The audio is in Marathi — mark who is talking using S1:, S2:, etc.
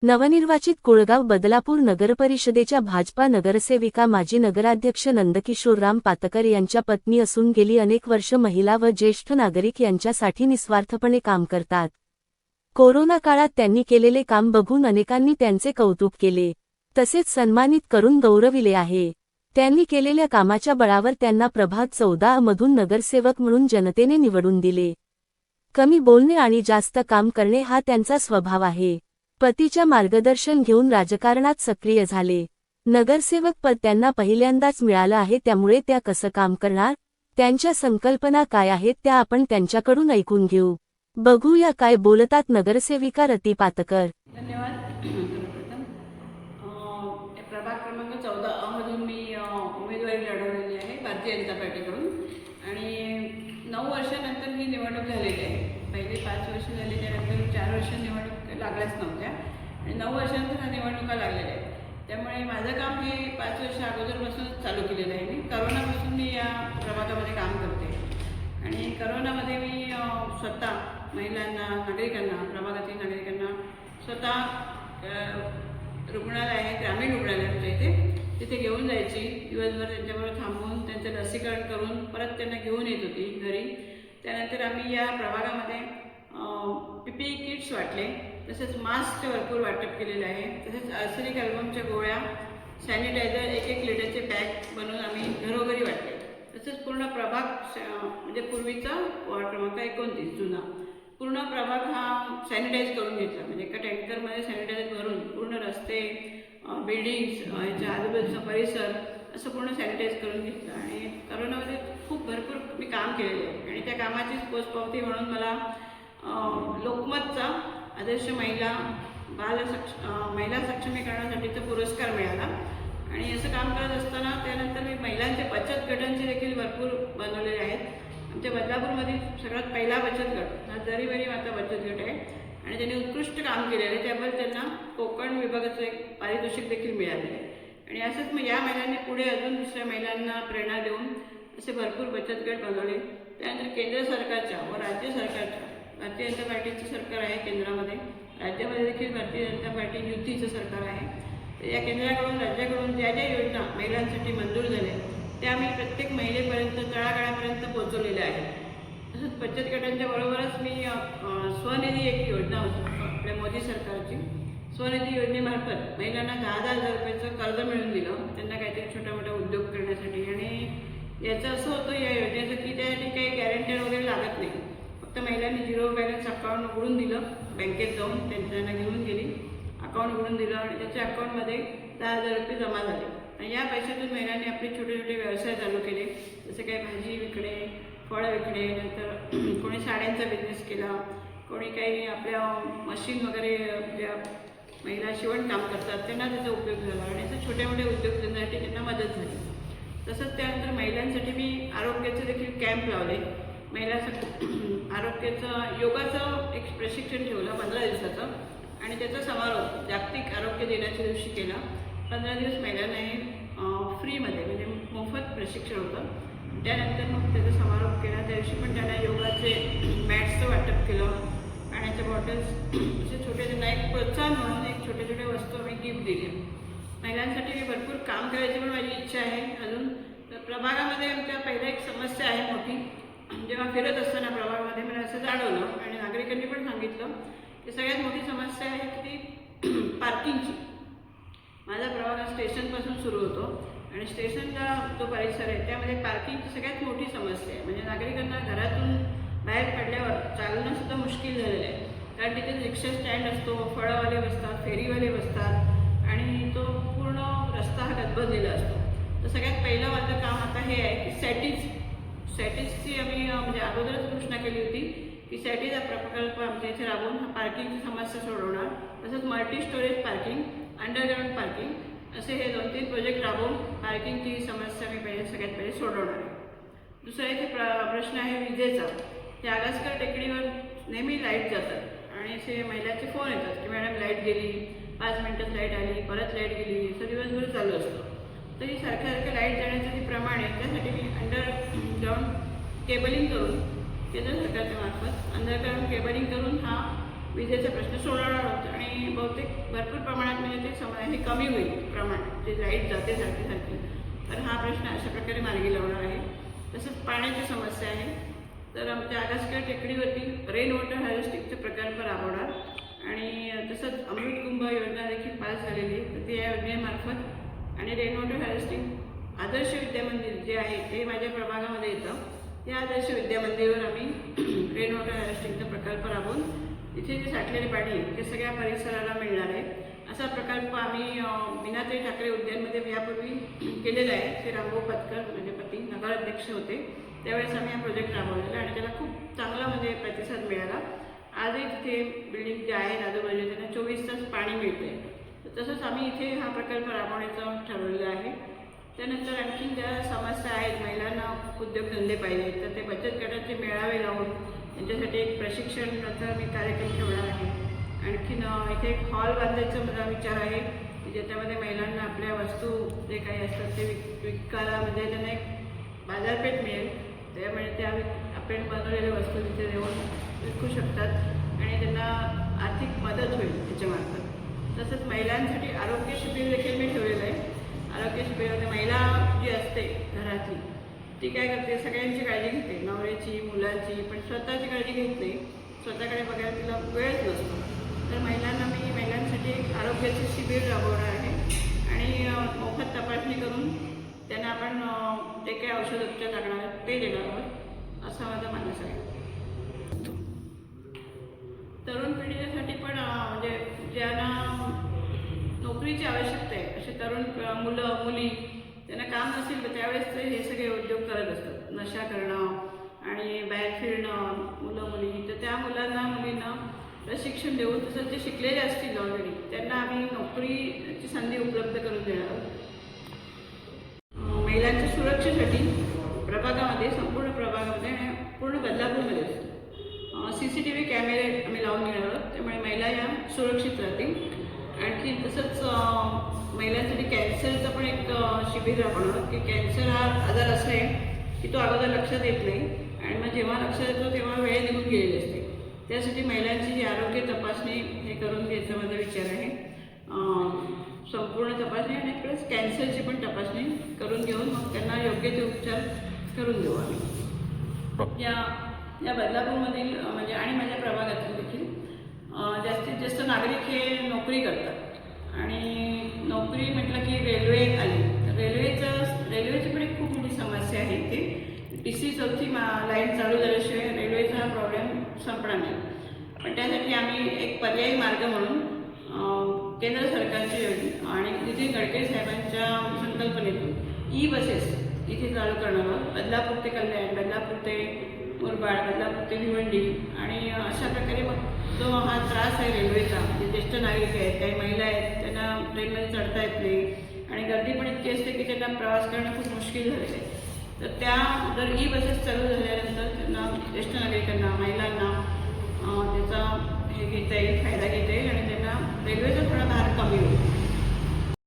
S1: नवनिर्वाचित कुळगाव बदलापूर नगरपरिषदेच्या भाजपा नगरसेविका माजी नगराध्यक्ष नंदकिशोरराम पातकर यांच्या पत्नी असून गेली अनेक वर्ष महिला व ज्येष्ठ नागरिक यांच्यासाठी निस्वार्थपणे काम करतात। कोरोना काळात त्यांनी केलेले काम बघून अनेकांनी त्यांचे कौतुक केले, तसेच सन्मानित करून गौरविले आहे। त्यांनी केलेल्या कामाच्या बळावर त्यांना प्रभाग 14 मधून नगरसेवक म्हणून जनतेने निवडून दिले। कमी बोलणे आणि जास्त काम करणे हा त्यांचा स्वभाव आहे। पतीच्या मार्गदर्शन घेऊन राजकारणात सक्रिय झाले। नगरसेवक पद त्यांना पहिल्यांदाच मिळालं आहे, त्यामुळे त्या कसं काम करणार, त्यांच्या संकल्पना काय आहेत त्या आपण त्यांच्याकडून ऐकून घेऊ। बघूया काय बोलतात नगरसेविका रती पातकर।
S2: धन्यवाद। सर्वप्रथम प्रभाग क्रमांक 14 मधून मी उमेदवारी लढवलेली आहे भारतीय जनता पार्टीकडून आणि 9 वर्षानंतर ही निवडणूक झालेली आहे। पहिले 5 वर्ष झाले, त्यानंतर 4 वर्ष निवडणूक लागल्याच नव्हत्या आणि 9 वर्षानंतर ह्या निवडणुका लागलेल्या आहेत। त्यामुळे माझं काम हे 5 वर्ष अगोदरपासूनच चालू केलेलं आहे। मी करोनापासून मी या प्रभागामध्ये काम करते आणि करोनामध्ये मी स्वतः महिलांना, नागरिकांना, प्रभागातील नागरिकांना स्वतः रुग्णालय आहे, ग्रामीण रुग्णालय आमच्या इथे, तिथे घेऊन जायची। दिवसभर त्यांच्याबरोबर थांबून त्यांचं लसीकरण करून परत त्यांना घेऊन येत होती घरी। त्यानंतर आम्ही या प्रभागामध्ये PPE किट्स वाटले, तसेच मास्कचे भरपूर वाटप केलेले आहे, तसेच आर्सेनिक अल्बमच्या गोळ्या, सॅनिटायझर 1-1 लिटरचे बॅग बनवून आम्ही घरोघरी वाटले। तसेच पूर्ण प्रभाग म्हणजे पूर्वीचा वॉर्ड क्रमांक 29 जुना पूर्ण प्रभाग हा सॅनिटाईज करून घेतला। म्हणजे एका टँकरमध्ये सॅनिटायझर भरून पूर्ण रस्ते, बिल्डिंग्स, याच्या आजूबाजूचा परिसर असं पूर्ण सॅनिटाईज करून घेतलं आणि करोनामध्ये खूप भरपूर मी काम केलेलं आहे आणि त्या कामाचीच पोचपावती म्हणून मला लोकमतचा आदर्श महिला महिला सक्षमीकरणासाठीचा पुरस्कार मिळाला। आणि असं काम करत असताना त्यानंतर मी महिलांचे बचत गटांचे देखील भरपूर बनवलेले आहेत। आमच्या बदलापूरमधील सगळ्यात पहिला बचत गट हा जरीवरी माता बचत गट आहे आणि त्यांनी उत्कृष्ट काम केलेलं आहे, त्याबद्दल त्यांना कोकण विभागाचं एक पारितोषिक देखील मिळालेलं आहे। आणि असंच मग या महिलांनी पुढे अजून दुसऱ्या महिलांना प्रेरणा देऊन असे भरपूर बचत गट बनवले। त्यानंतर केंद्र सरकारच्या व राज्य सरकारच्या, भारतीय जनता पार्टीचं सरकार आहे केंद्रामध्ये, राज्यामध्ये देखील भारतीय जनता पार्टी युतीचं सरकार आहे। तर या केंद्राकडून राज्याकडून ज्या ज्या योजना महिलांसाठी मंजूर झाल्या त्या आम्ही प्रत्येक महिलेपर्यंत, तळागाळापर्यंत पोहोचवलेल्या आहेत। तसंच बचत गटांच्या बरोबरच मी स्वनिधी एक योजना होती आपल्या मोदी सरकारची, स्वनिधी योजनेमार्फत महिलांना 10,000 रुपयाचं कर्ज मिळवून दिलं, त्यांना काहीतरी छोटा मोठा उद्योग करण्यासाठी। आणि याचं असं होतं या योजनेचं की त्यासाठी काही गॅरंटर वगैरे लागत नाही, फक्त महिलांनी 0 बॅलन्स अकाउंट उघडून दिलं, बँकेत जाऊन त्यांना घेऊन गेली, अकाउंट उघडून दिलं आणि त्याच्या अकाउंटमध्ये 10,000 रुपये जमा झाले आणि या पैशातून महिलांनी आपले छोटे छोटे व्यवसाय चालू केले, जसे काही भाजी विकणे, फळं विकणे, नंतर कोणी साड्यांचा बिझनेस केला, कोणी काही आपल्या मशीन वगैरे ज्या महिला शिवणकाम करतात त्यांना त्याचा उपयोग झाला आणि असं छोटे मोठे उद्योगधंद्यासाठी त्यांना मदत झाली। तसंच त्यानंतर महिलांसाठी मी आरोग्याचे देखील कॅम्प लावले। महिला आरोग्याचं योगाचं एक प्रशिक्षण ठेवलं 15 दिवसाचं आणि त्याचा समारोप जागतिक आरोग्य दिनाच्या दिवशी केला। 15 दिवस महिलांना हे फ्रीमध्ये म्हणजे मोफत प्रशिक्षण होतं। त्यानंतर मग त्याचा समारोप केला, त्या दिवशी पण त्यांना योगाचे मॅट्सचं वाटप केलं, पाण्याच्या बॉटल्स, असे छोटे त्यांना एक प्रोत्साहन म्हणून एक छोटे छोटे वस्तू आम्ही गिफ्ट दिले। महिलांसाठी मी भरपूर काम करायची पण माझी इच्छा आहे अजून। तर प्रभागामध्ये आमच्या पहिला एक समस्या आहे मोठी, जेव्हा फिरत असताना प्रभागामध्ये मला असं जाणवलं आणि नागरिकांनी पण सांगितलं की सगळ्यात मोठी समस्या आहे ती पार्किंगची। माझा प्रभाग स्टेशनपासून सुरू होतो आणि स्टेशनचा जो परिसर आहे त्यामध्ये पार्किंगची सगळ्यात मोठी समस्या आहे। म्हणजे नागरिकांना घरातून बाहेर पडल्यावर चालणं सुद्धा मुश्किल झालेलं आहे, कारण तिथे रिक्षा स्टँड असतो, फळंवाले बसतात, फेरीवाले बसतात आणि तो पूर्ण रस्ता हा गजबजलेला असतो। तर सगळ्यात पहिलं माझं काम आता हे आहे की सॅटिसची आम्ही म्हणजे अगोदरच घोषणा केली होती की सॅटिस हा प्रकल्प आमच्या इथे राबवून हा पार्किंगची समस्या सोडवणार। तसंच multi storage parking, underground parking असे हे 2-3 प्रोजेक्ट राबवून पार्किंगची समस्या मी सगळ्यात पहिले सोडवणार आहे। दुसरा इथे प्रश्न आहे विजेचा। त्या आगासकर टेकडीवर नेहमी लाईट जातात आणि असे महिलांचे फोन येतात की मॅडम लाईट गेली, 5 मिनिटात लाईट आली, परत लाईट गेली, असं दिवसभर चालू असतं। तरी सारखं लाईट जाण्याचं जे प्रमाण आहे त्यासाठी मी अंडरग्राऊंड केबलिंग करून केंद्र सरकारच्या मार्फत अंडरग्राऊंड केबलिंग करून हा विजेचा प्रश्न सोडवणार आहोत आणि बहुतेक भरपूर प्रमाणात म्हणजे ते हे कमी होईल प्रमाण, जे लाईट जाते सारखी तर हा प्रश्न अशा प्रकारे मार्गी लावणार आहे. तसंच पाण्याची समस्या आहे, तर आमच्या आगासखेड टेकडीवरती रेन वॉटर हार्वेस्टिंगचा प्रकल्प राबवणार आणि तसंच अमृत कुंभ योजना देखील पास झालेली आहे. तर ती या योजनेमार्फत आणि रेन वॉटर हार्वेस्टिंग आदर्श विद्यामंदिर जे आहे ते माझ्या प्रभागामध्ये येतं. त्या आदर्श विद्यामंदिरवर आम्ही रेन वॉटर हार्वेस्टिंगचा प्रकल्प राबवून तिथे जे साठलेले पाणी आहे ते सगळ्या परिसराला मिळणार आहे. असा प्रकल्प आम्ही मीनाताई ठाकरे उद्यानमध्ये यापूर्वी केलेला आहे. ते रामभाऊ पतकर म्हणजे पती नगराध्यक्ष होते, त्यावेळेस आम्ही हा प्रोजेक्ट राबवलेला आणि त्याला खूप चांगला म्हणजे प्रतिसाद मिळाला. आजही तिथे बिल्डिंग जे आहे आजूबाजूला त्यांना 24 तास पाणी मिळते. तसंच आम्ही इथे हा प्रकल्प राबवण्याचं ठरवलेलं आहे. त्यानंतर आणखीन ज्या समस्या आहेत, महिलांना उद्योगधंदे पाहिजेत, तर ते बचत गटाचे मेळावे लावून त्यांच्यासाठी एक प्रशिक्षणाचा मी कार्यक्रम ठेवणार आहे. आणखीन इथे एक हॉल बांधायचा माझा विचार आहे की ज्याच्यामध्ये महिलांना आपल्या वस्तू जे काही असतात ते विकायला म्हणजे त्यांना एक बाजारपेठ मिळेल. त्यामुळे त्या आपण बनवलेल्या वस्तू तिथे देऊन विकू शकतात आणि त्यांना आर्थिक मदत होईल त्याच्यामार्फत. तसंच महिलांसाठी आरोग्य शिबिर देखील मी ठेवलेलं आहे. आरोग्य शिबिरामध्ये महिला जी असते घरातली ती काय करते, सगळ्यांची काळजी घेते, नवऱ्याची, मुलांची, पण स्वतःची काळजी घेत नाही. स्वतःकडे बघायला तिला वेळच नसतो. तर महिलांसाठी एक आरोग्याचे शिबिर राबवणार आहे आणि मोफत तपासणी करून त्यांना आपण जे काही औषधोपचार लागणार आहेत ते देणार आहोत, असा माझा मानस आहे. तरुण पिढीसाठी पण म्हणजे ज्यांना नोकरीची आवश्यकता आहे असे तरुण मुलं मुली त्यांना काम नसेल तर त्यावेळेस ते हे सगळे उद्योग करत असतात. नशा करणं आणि बाहेर फिरणं मुलं मुली, तर त्या मुलांना मुलींना प्रशिक्षण देऊन तसंच जे शिकलेले असतील ऑलरेडी त्यांना आम्ही नोकरीची संधी उपलब्ध करून देणार आहोत. महिलांच्या सुरक्षेसाठी प्रभागामध्ये, संपूर्ण प्रभागामध्ये आणि पूर्ण बदलापूरमध्ये CCTV कॅमेरे आम्ही लावून घेणार आहोत. त्यामुळे महिला या सुरक्षित राहतील. आणखी तसंच महिलांसाठी कॅन्सरचं पण एक शिबिर राबवणार की कॅन्सर हा आजार असा आहे की तो अगोदर लक्षात येत नाही आणि मग जेव्हा लक्षात येतो तेव्हा वेळ निघून गेलेली असते. त्यासाठी महिलांची जी आरोग्य तपासणी हे करून घ्यायचा माझा विचार आहे. संपूर्ण तपासणी आणि प्लस कॅन्सरची पण तपासणी करून घेऊन मग त्यांना योग्य ते उपचार करून देऊ आम्ही. या बदलापूरमधील म्हणजे आणि माझ्या प्रभागातील देखील जास्तीत जास्त नागरिक हे नोकरी करतात आणि नोकरी म्हटलं की रेल्वे आली तर रेल्वेची पण एक खूप मोठी समस्या आहे. इथे TC 4थी लाईन चालू झाल्याशिवाय रेल्वेचा हा प्रॉब्लेम संपणार नाही. पण त्यासाठी आम्ही एक पर्यायी मार्ग म्हणून केंद्र सरकारची योजना आणि नितीन गडकरी साहेबांच्या संकल्पनेतून ई-बसेस इथे चालू करणार आहोत. बदलापूर ते कल्याण, बदलापूर ते मुरबाड, बदलापूर ते भिवंडी आणि अशा प्रकारे मग जो हा त्रास आहे रेल्वेचा, जे ज्येष्ठ नागरिक आहेत, काही महिला आहेत, त्यांना ट्रेनमध्ये चढता येत नाही आणि गर्दी पण इतकी असते की त्यांना प्रवास करणं खूप मुश्किल झालेलं आहे. तर त्या जर ई-बसेस चालू झाल्यानंतर त्यांना